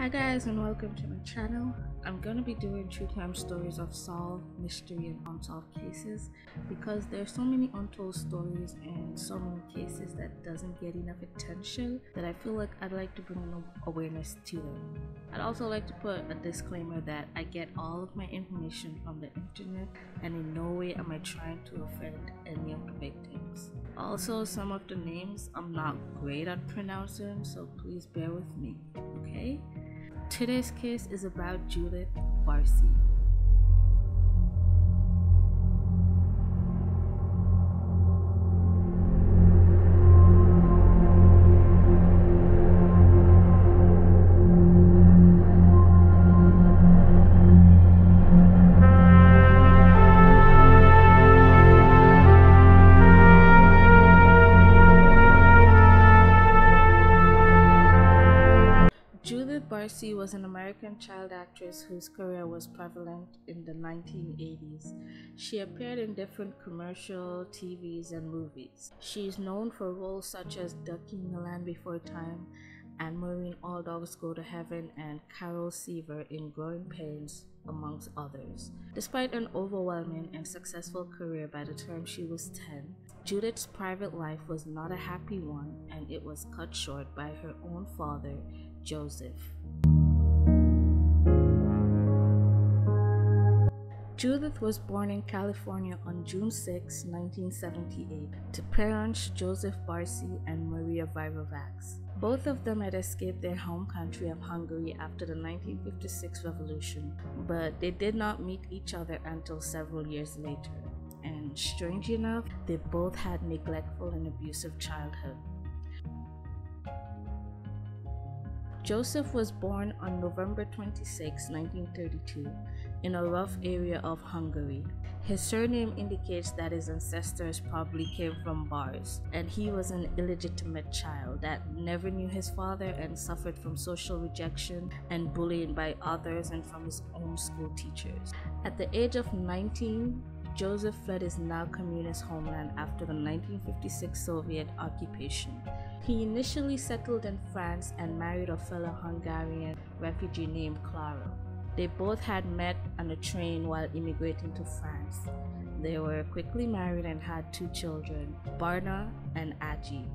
Hi guys, and welcome to my channel. I'm gonna be doing true crime stories of solved mystery and unsolved cases because there's so many untold stories and so many cases that doesn't get enough attention that I feel like I'd like to bring awareness to them. I'd also like to put a disclaimer that I get all of my information from the internet and in no way am I trying to offend any of the victims. Also, some of the names I'm not great at pronouncing, so please bear with me, okay? Today's case is about Judith Barsi. Judith Barsi was an American child actress whose career was prevalent in the 1980s. She appeared in different commercial, TVs, and movies. She is known for roles such as Ducky in The Land Before Time, Anne-Marie in All Dogs Go to Heaven, and Carol Seaver in Growing Pains, amongst others. Despite an overwhelming and successful career by the time she was 10, Judith's private life was not a happy one, and it was cut short by her own father, József. Judith was born in California on June 6, 1978, to parents József Barsi and Maria Virovacz. Both of them had escaped their home country of Hungary after the 1956 revolution, but they did not meet each other until several years later. And strange enough, they both had neglectful and abusive childhood. József was born on November 26, 1932, in a rough area of Hungary. His surname indicates that his ancestors probably came from Bars, and he was an illegitimate child that never knew his father and suffered from social rejection and bullying by others and from his own school teachers. At the age of 19, József fled his now communist homeland after the 1956 Soviet occupation. He initially settled in France and married a fellow Hungarian refugee named Clara. They both had met on a train while immigrating to France. They were quickly married and had two children, Barna and Agi.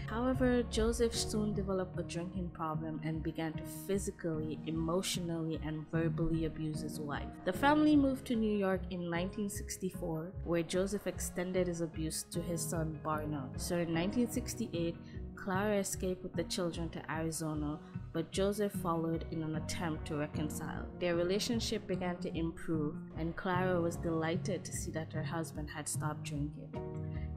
However, József soon developed a drinking problem and began to physically, emotionally, and verbally abuse his wife. The family moved to New York in 1964, where József extended his abuse to his son Barna. So in 1968, Clara escaped with the children to Arizona, but József followed in an attempt to reconcile. Their relationship began to improve, and Clara was delighted to see that her husband had stopped drinking.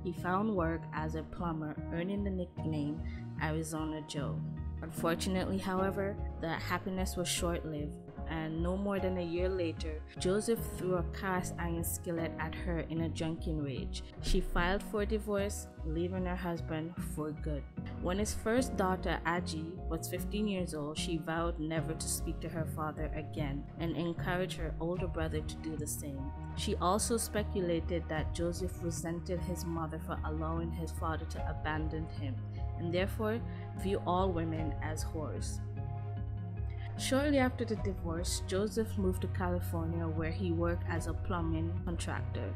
He found work as a plumber, earning the nickname Arizona Joe. Unfortunately, however, the happiness was short-lived, and no more than a year later, József threw a cast iron skillet at her in a drunken rage. She filed for divorce, leaving her husband for good. When his first daughter, Agi, was 15 years old, she vowed never to speak to her father again and encouraged her older brother to do the same. She also speculated that József resented his mother for allowing his father to abandon him and therefore view all women as whores. Shortly after the divorce, József moved to California where he worked as a plumbing contractor.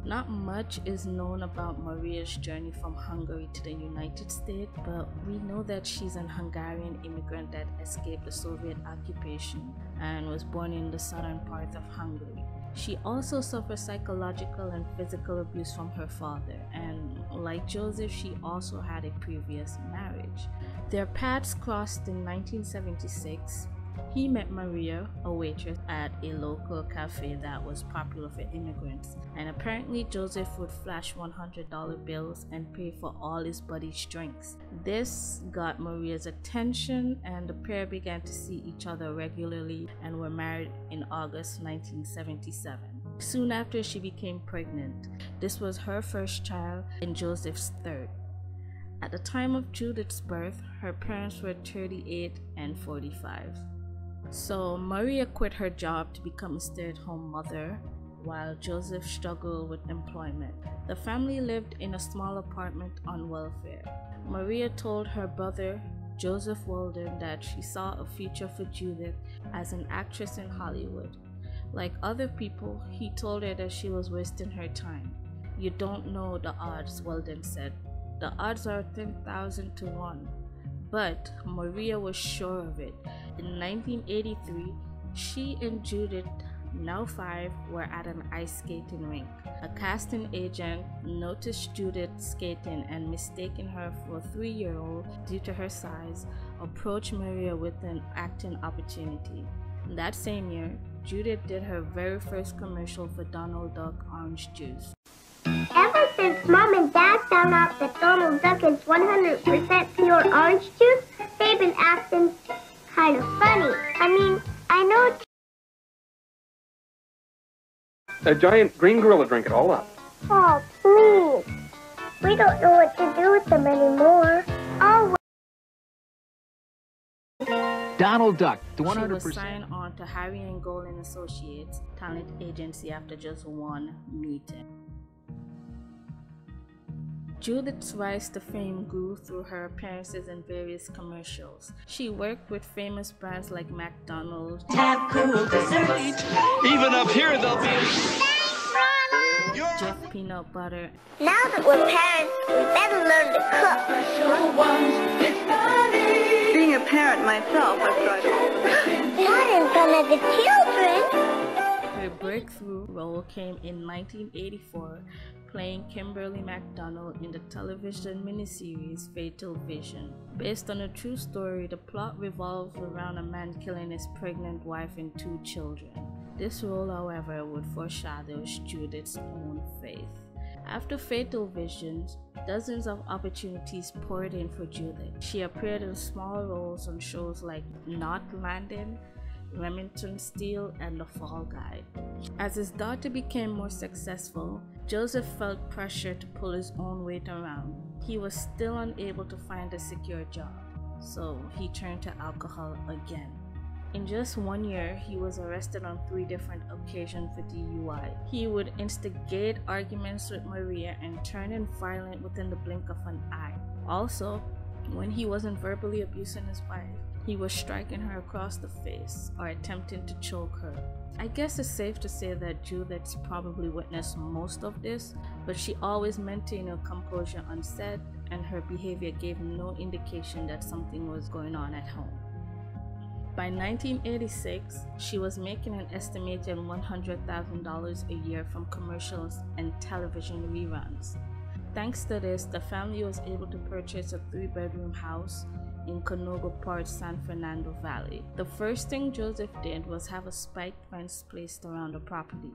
Not much is known about Maria's journey from Hungary to the United States, but we know that she's an Hungarian immigrant that escaped the Soviet occupation and was born in the southern part of Hungary. She also suffered psychological and physical abuse from her father, and like József, she also had a previous marriage. Their paths crossed in 1976. He met Maria, a waitress at a local cafe that was popular for immigrants, and apparently József would flash $100 bills and pay for all his buddy's drinks. This got Maria's attention, and the pair began to see each other regularly and were married in August 1977. Soon after, she became pregnant. This was her first child and József's third. At the time of Judith's birth, her parents were 38 and 45. So Maria quit her job to become a stay-at-home mother, while József struggled with employment. The family lived in a small apartment on welfare. Maria told her brother József told him that she saw a future for Judith as an actress in Hollywood. Like other people, he told her that she was wasting her time. "You don't know the odds," Weldon said. "The odds are 10,000 to 1. But Maria was sure of it. In 1983, she and Judith, now 5, were at an ice skating rink. A casting agent noticed Judith skating and, mistaking her for a 3-year-old due to her size, approached Maria with an acting opportunity. That same year, Judith did her very first commercial for Donald Duck orange juice. Ever since Mom and Dad found out that Donald Duck is 100% pure orange juice, they've been acting kind of funny. I mean, I know... A giant green gorilla drink it all up. Oh, please. We don't know what to do with them anymore. Oh, Donald Duck, the 100%. She was signed on to Harry & Gold & Associates talent agency after just one meeting. Judith's rise to fame grew through her appearances in various commercials. She worked with famous brands like McDonald's, Have cool desserts. Even up here they'll be. Jif Peanut Butter. now that we're parents, we better learn to cook. Being a parent myself, I've tried it. Not in front of the children. Her breakthrough role came in 1984, playing Kimberly McDonald in the television miniseries Fatal Vision. Based on a true story, the plot revolves around a man killing his pregnant wife and 2 children. This role, however, would foreshadow Judith's own faith. After Fatal Visions, dozens of opportunities poured in for Judith. She appeared in small roles on shows like Not Landing, Remington Steele, and The Fall Guy. As his daughter became more successful, József felt pressure to pull his own weight around. He was still unable to find a secure job, so he turned to alcohol again. In just 1 year, he was arrested on 3 different occasions for DUI. He would instigate arguments with Maria and turn violent within the blink of an eye. Also, when he wasn't verbally abusing his wife, he was striking her across the face or attempting to choke her. I guess it's safe to say that Judith probably witnessed most of this, but she always maintained her composure on set, and her behavior gave no indication that something was going on at home. By 1986, she was making an estimated $100,000 a year from commercials and television reruns. Thanks to this, the family was able to purchase a 3-bedroom house in Canoga Park, San Fernando Valley. The first thing József did was have a spiked fence placed around the property.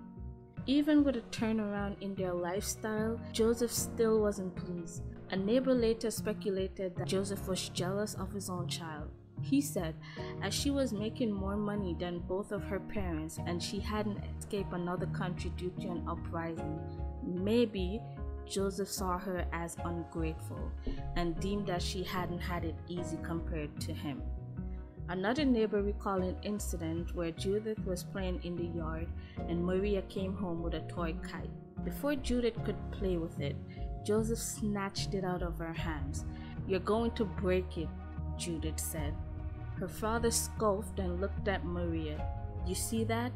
Even with a turnaround in their lifestyle, József still wasn't pleased. A neighbor later speculated that József was jealous of his own child. He said, as she was making more money than both of her parents and she hadn't escaped another country due to an uprising, maybe József saw her as ungrateful and deemed that she hadn't had it easy compared to him. Another neighbor recalled an incident where Judith was playing in the yard and Maria came home with a toy kite. Before Judith could play with it, József snatched it out of her hands. "You're going to break it," Judith said. Her father scoffed and looked at Maria. "You see that?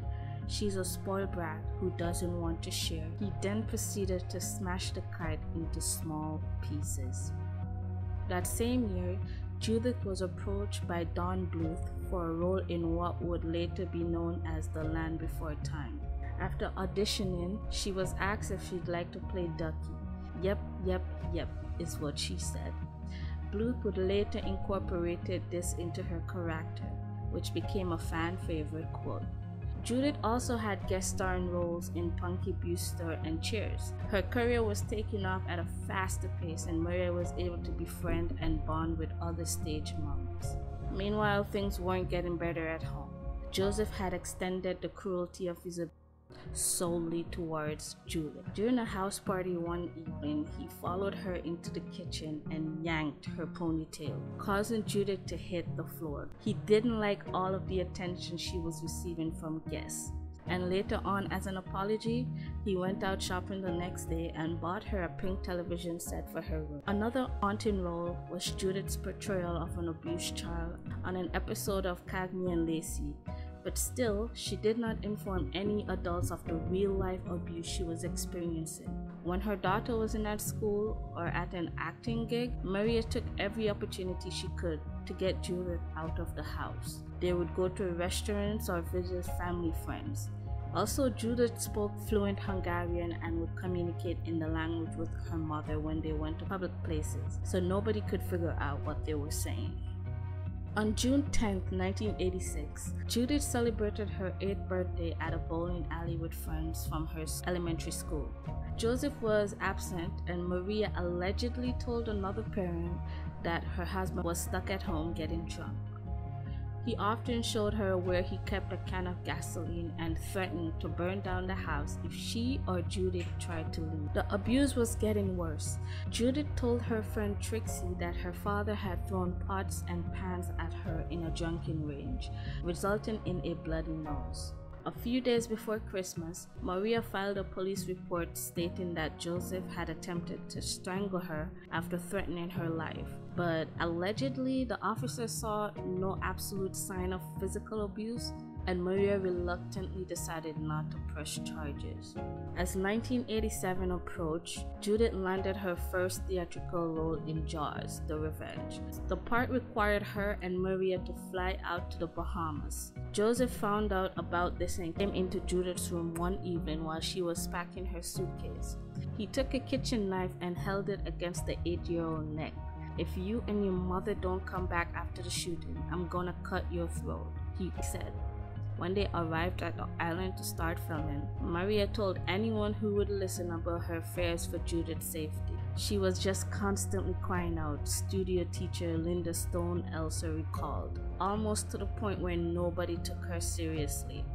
She's a spoiled brat who doesn't want to share." He then proceeded to smash the kite into small pieces. That same year, Judith was approached by Don Bluth for a role in what would later be known as The Land Before Time. After auditioning, she was asked if she'd like to play Ducky. Yep, is what she said. Bluth would later incorporate this into her character, which became a fan favorite quote. Judith also had guest starring roles in Punky Brewster and Cheers. Her career was taking off at a faster pace, and Maria was able to befriend and bond with other stage moms. Meanwhile, things weren't getting better at home. József had extended the cruelty of his abuse solely towards Judith. During a house party one evening, he followed her into the kitchen and yanked her ponytail, causing Judith to hit the floor. He didn't like all of the attention she was receiving from guests, and later on, as an apology, He went out shopping the next day and bought her a pink television set for her room. Another haunting role was Judith's portrayal of an abused child on an episode of Cagney and Lacey, but still, she did not inform any adults of the real-life abuse she was experiencing. When her daughter wasn't at school or at an acting gig, Maria took every opportunity she could to get Judith out of the house. They would go to restaurants or visit family friends. Also, Judith spoke fluent Hungarian and would communicate in the language with her mother when they went to public places, so nobody could figure out what they were saying. On June 10, 1986, Judith celebrated her 8th birthday at a bowling alley with friends from her elementary school. József was absent, and Maria allegedly told another parent that her husband was stuck at home getting drunk. He often showed her where he kept a can of gasoline and threatened to burn down the house if she or Judith tried to leave. The abuse was getting worse. Judith told her friend Trixie that her father had thrown pots and pans at her in a drunken rage, resulting in a bloody nose. A few days before Christmas, Maria filed a police report stating that József had attempted to strangle her after threatening her life, but allegedly the officer saw no absolute sign of physical abuse, and Maria reluctantly decided not to press charges. As 1987 approached, Judith landed her first theatrical role in Jaws: The Revenge. The part required her and Maria to fly out to the Bahamas. József found out about this and came into Judith's room one evening while she was packing her suitcase. He took a kitchen knife and held it against the 8-year-old neck. "If you and your mother don't come back after the shooting, I'm gonna cut your throat," he said. When they arrived at the island to start filming, Maria told anyone who would listen about her fears for Judith's safety. She was just constantly crying out, studio teacher Linda Stone Elsa recalled, almost to the point where nobody took her seriously.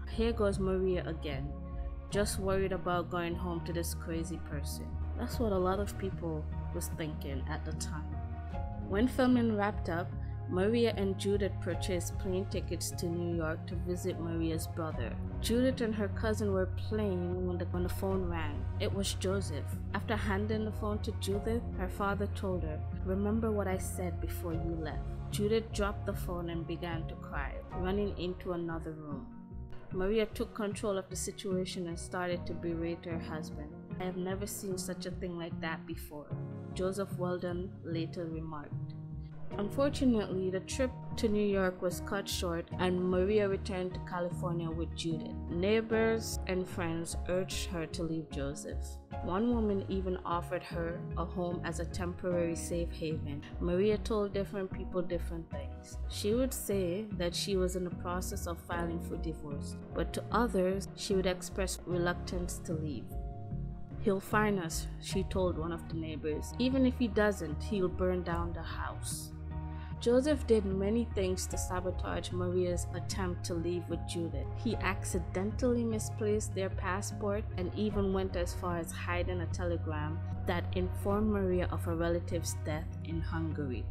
Here goes Maria again, just worried about going home to this crazy person. That's what a lot of people was thinking at the time. When filming wrapped up, Maria and Judith purchased plane tickets to New York to visit Maria's brother. Judith and her cousin were playing when the phone rang. It was József. After handing the phone to Judith, her father told her, "Remember what I said before you left." Judith dropped the phone and began to cry, running into another room. Maria took control of the situation and started to berate her husband. "I have never seen such a thing like that before," József Weldon later remarked. Unfortunately, the trip to New York was cut short and Maria returned to California with Judith. Neighbors and friends urged her to leave József. One woman even offered her a home as a temporary safe haven. Maria told different people different things. She would say that she was in the process of filing for divorce, but to others, she would express reluctance to leave. "He'll find us," she told one of the neighbors. "Even if he doesn't, he'll burn down the house." József did many things to sabotage Maria's attempt to leave with Judith. He accidentally misplaced their passport and even went as far as hiding a telegram that informed Maria of a relative's death in Hungary.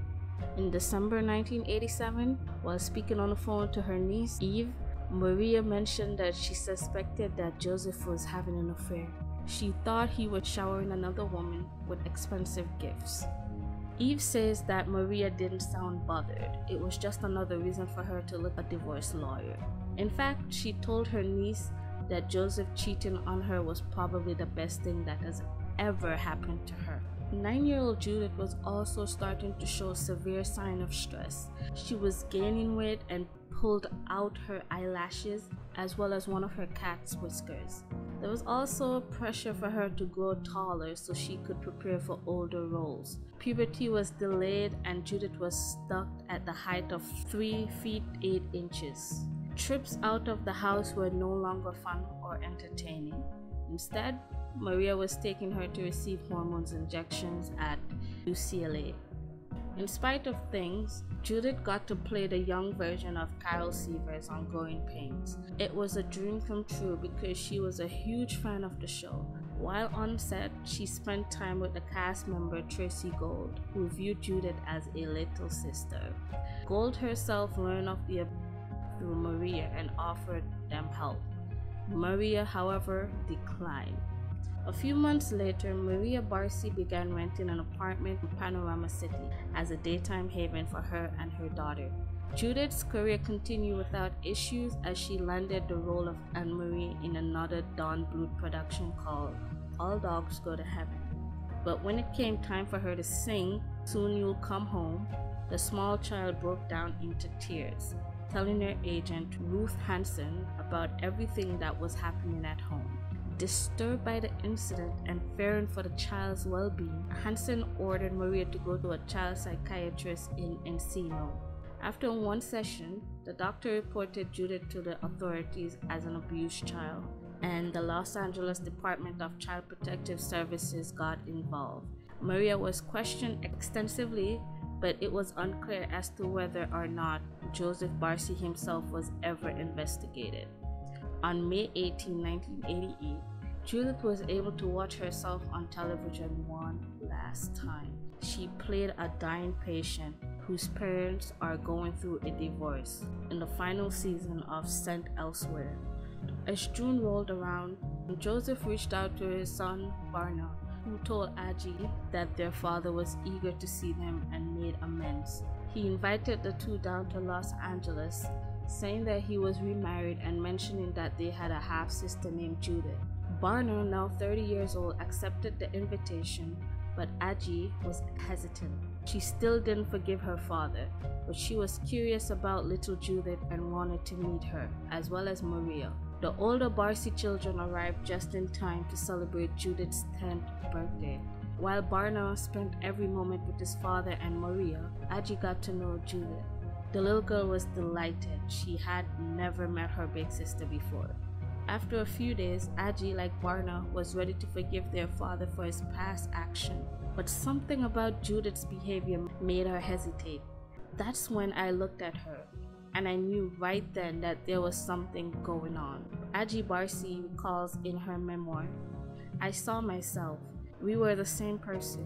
In December 1987, while speaking on the phone to her niece, Eve, Maria mentioned that she suspected that József was having an affair. She thought he was showering another woman with expensive gifts. Eve says that Maria didn't sound bothered. It was just another reason for her to look a divorce lawyer. In fact, she told her niece that József cheating on her was probably the best thing that has ever happened to her. 9-year-old Judith was also starting to show severe sign of stress. She was gaining weight and pulled out her eyelashes as well as one of her cat's whiskers. There was also pressure for her to grow taller so she could prepare for older roles. Puberty was delayed and Judith was stuck at the height of 3 feet 8 inches. Trips out of the house were no longer fun or entertaining. Instead, Maria was taking her to receive hormones injections at UCLA. In spite of things, Judith got to play the young version of Carol Seavers on Growing Pains. It was a dream come true because she was a huge fan of the show. While on set, she spent time with the cast member Tracy Gold, who viewed Judith as a little sister. Gold herself learned of the abuse through Maria and offered them help. Maria, however, declined. A few months later, Maria Barsi began renting an apartment in Panorama City as a daytime haven for her and her daughter. Judith's career continued without issues as she landed the role of Anne-Marie in another Don Bluth production called All Dogs Go to Heaven. But when it came time for her to sing Soon You'll Come Home, the small child broke down into tears, telling her agent, Ruth Hansen, about everything that was happening at home. Disturbed by the incident and fearing for the child's well-being, Hansen ordered Maria to go to a child psychiatrist in Encino. After one session, the doctor reported Judith to the authorities as an abused child, and the Los Angeles Department of Child Protective Services got involved. Maria was questioned extensively, but it was unclear as to whether or not Joseph Barsi himself was ever investigated. On May 18, 1988, Judith was able to watch herself on television one last time. She played a dying patient whose parents are going through a divorce in the final season of Sent Elsewhere. As June rolled around, Joseph reached out to his son, Barna, who told Aggie that their father was eager to see them and made amends. He invited the two down to Los Angeles, saying that he was remarried and mentioning that they had a half-sister named Judith. Barna, now 30 years old, accepted the invitation, but Aggie was hesitant. She still didn't forgive her father, but she was curious about little Judith and wanted to meet her, as well as Maria. The older Barsi children arrived just in time to celebrate Judith's 10th birthday. While Barna spent every moment with his father and Maria, Aggie got to know Judith. The little girl was delighted. She had never met her big sister before. After a few days, Aggie, like Barna, was ready to forgive their father for his past action. But something about Judith's behavior made her hesitate. That's when I looked at her, and I knew right then that there was something going on. Aggie Barsi recalls in her memoir, I saw myself. We were the same person.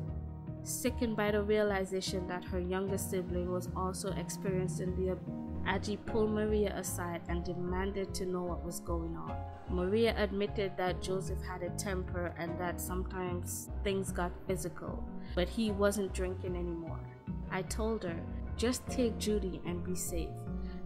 Sickened by the realization that her younger sibling was also experiencing the abuse, Aggie pulled Maria aside and demanded to know what was going on. Maria admitted that Joseph had a temper and that sometimes things got physical, but he wasn't drinking anymore. I told her, just take Judy and be safe,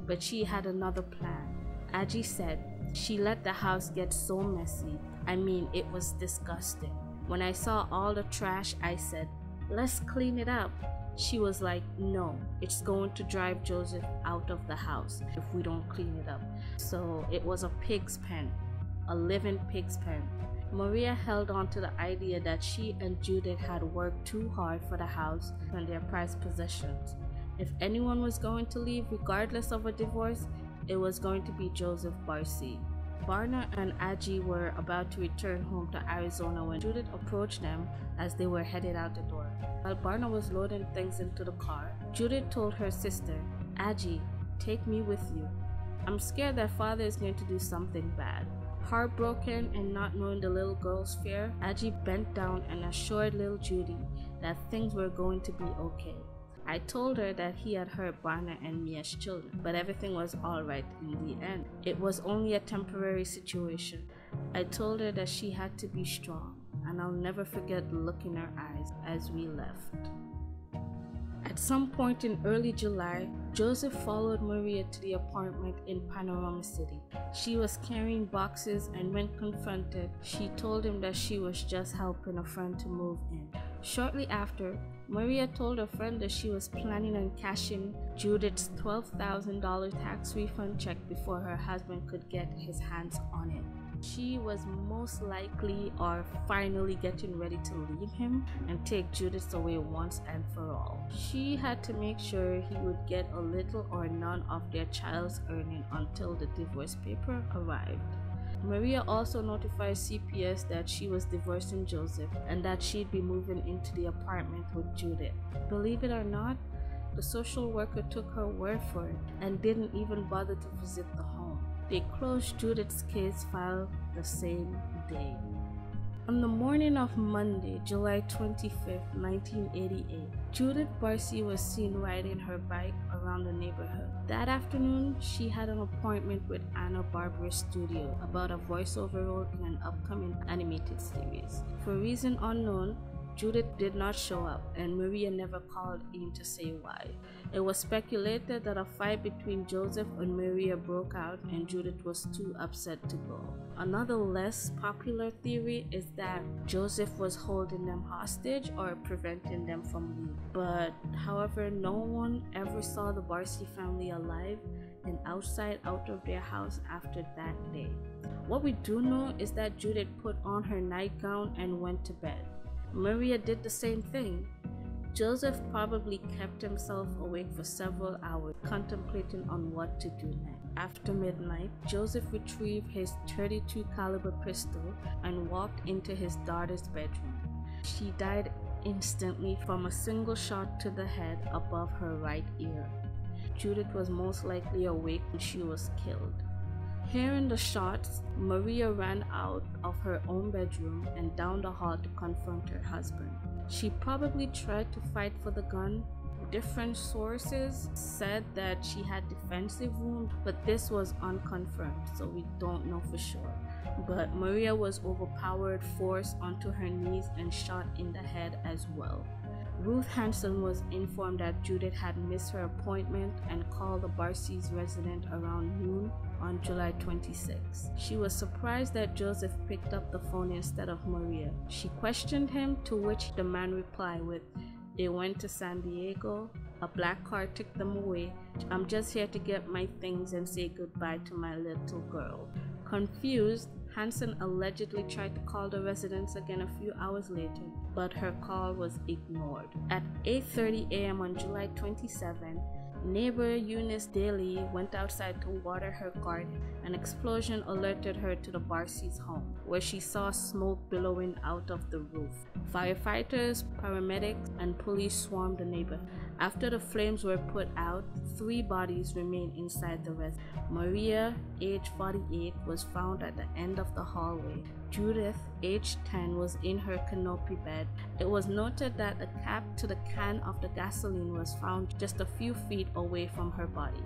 but she had another plan. Aggie said she let the house get so messy. I mean, it was disgusting. When I saw all the trash, I said, let's clean it up. She was like, no, it's going to drive Joseph out of the house if we don't clean it up. So it was a pig's pen, a living pig's pen. Maria held on to the idea that she and Judith had worked too hard for the house and their prized possessions. If anyone was going to leave regardless of a divorce, it was going to be Joseph Barsi. Barna and Aggie were about to return home to Arizona when Judith approached them as they were headed out the door. While Barna was loading things into the car, Judith told her sister, Aggie, take me with you. I'm scared that father is going to do something bad. Heartbroken and not knowing the little girl's fear, Aggie bent down and assured little Judy that things were going to be okay. I told her that he had hurt Barna and me as children, but everything was alright in the end. It was only a temporary situation. I told her that she had to be strong, and I'll never forget the look in her eyes as we left. At some point in early July, Joseph followed Maria to the apartment in Panorama City. She was carrying boxes, and when confronted, she told him that she was just helping a friend to move in. Shortly after, Maria told her friend that she was planning on cashing Judith's $12,000 tax refund check before her husband could get his hands on it. She was most likely or finally getting ready to leave him and take Judith away once and for all. She had to make sure he would get a little or none of their child's earning until the divorce paper arrived. Maria also notified CPS that she was divorcing Joseph and that she'd be moving into the apartment with Judith. Believe it or not, the social worker took her word for it and didn't even bother to visit the home. They closed Judith's case file the same day. On the morning of Monday, July 25, 1988, Judith Barsi was seen riding her bike around the neighborhood. That afternoon, she had an appointment with Anna Barbera's studio about a voiceover role in an upcoming animated series. For a reason unknown, Judith did not show up, and Maria never called in to say why. It was speculated that a fight between József and Maria broke out and Judith was too upset to go. Another less popular theory is that József was holding them hostage or preventing them from leaving. But however, no one ever saw the Barsi family alive and outside out of their house after that day. What we do know is that Judith put on her nightgown and went to bed. Maria did the same thing. József probably kept himself awake for several hours, contemplating on what to do next. After midnight, József retrieved his .32 caliber pistol and walked into his daughter's bedroom. She died instantly from a single shot to the head above her right ear. Judith was most likely awake when she was killed. Hearing the shots, Maria ran out of her own bedroom and down the hall to confront her husband. She probably tried to fight for the gun. Different sources said that she had defensive wounds, but this was unconfirmed, so we don't know for sure. But Maria was overpowered, forced onto her knees, and shot in the head as well. Ruth Hansen was informed that Judith had missed her appointment and called the Barsi's resident around noon on July 26. She was surprised that József picked up the phone instead of Maria. She questioned him, to which the man replied with, "They went to San Diego. A black car took them away. I'm just here to get my things and say goodbye to my little girl." Confused, Hansen allegedly tried to call the residence again a few hours later, but her call was ignored. At 8:30 a.m. on July 27, neighbor Eunice Daly went outside to water her garden. An explosion alerted her to the Barsi's home, where she saw smoke billowing out of the roof. Firefighters, paramedics, and police swarmed the neighborhood. After the flames were put out, 3 bodies remained inside the residence. Maria, age 48, was found at the end of the hallway. Judith, age 10, was in her canopy bed. It was noted that the cap to the can of the gasoline was found just a few feet away from her body.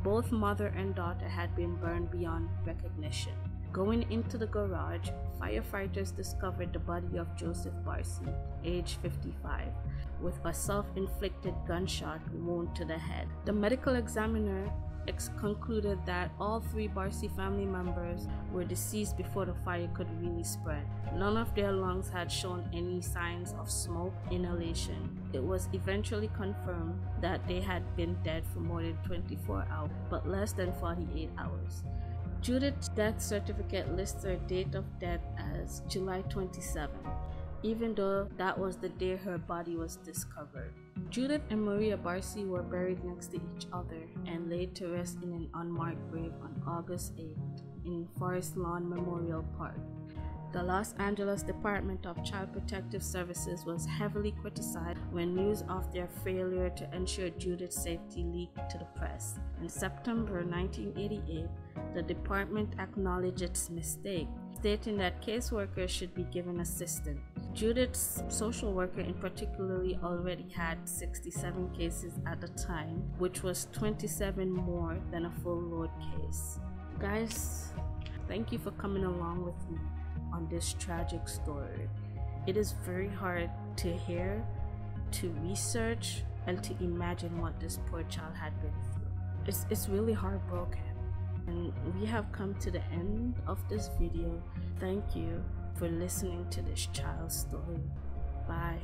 Both mother and daughter had been burned beyond recognition. Going into the garage, firefighters discovered the body of Judith Barsi, age 55, with a self-inflicted gunshot wound to the head. The medical examiner concluded that all 3 Barsi family members were deceased before the fire could really spread. None of their lungs had shown any signs of smoke inhalation. It was eventually confirmed that they had been dead for more than 24 hours, but less than 48 hours. Judith's death certificate lists her date of death as July 27, even though that was the day her body was discovered. Judith and Maria Barsi were buried next to each other and laid to rest in an unmarked grave on August 8 in Forest Lawn Memorial Park. The Los Angeles Department of Child Protective Services was heavily criticized when news of their failure to ensure Judith's safety leaked to the press. In September 1988, the department acknowledged its mistake, stating that caseworkers should be given assistance. Judith's social worker in particular already had 67 cases at the time, which was 27 more than a full load case. Guys, thank you for coming along with me on this tragic story. It is very hard to hear, to research, and to imagine what this poor child had been through. It's really heartbroken. And we have come to the end of this video. Thank you for listening to this child's story. Bye.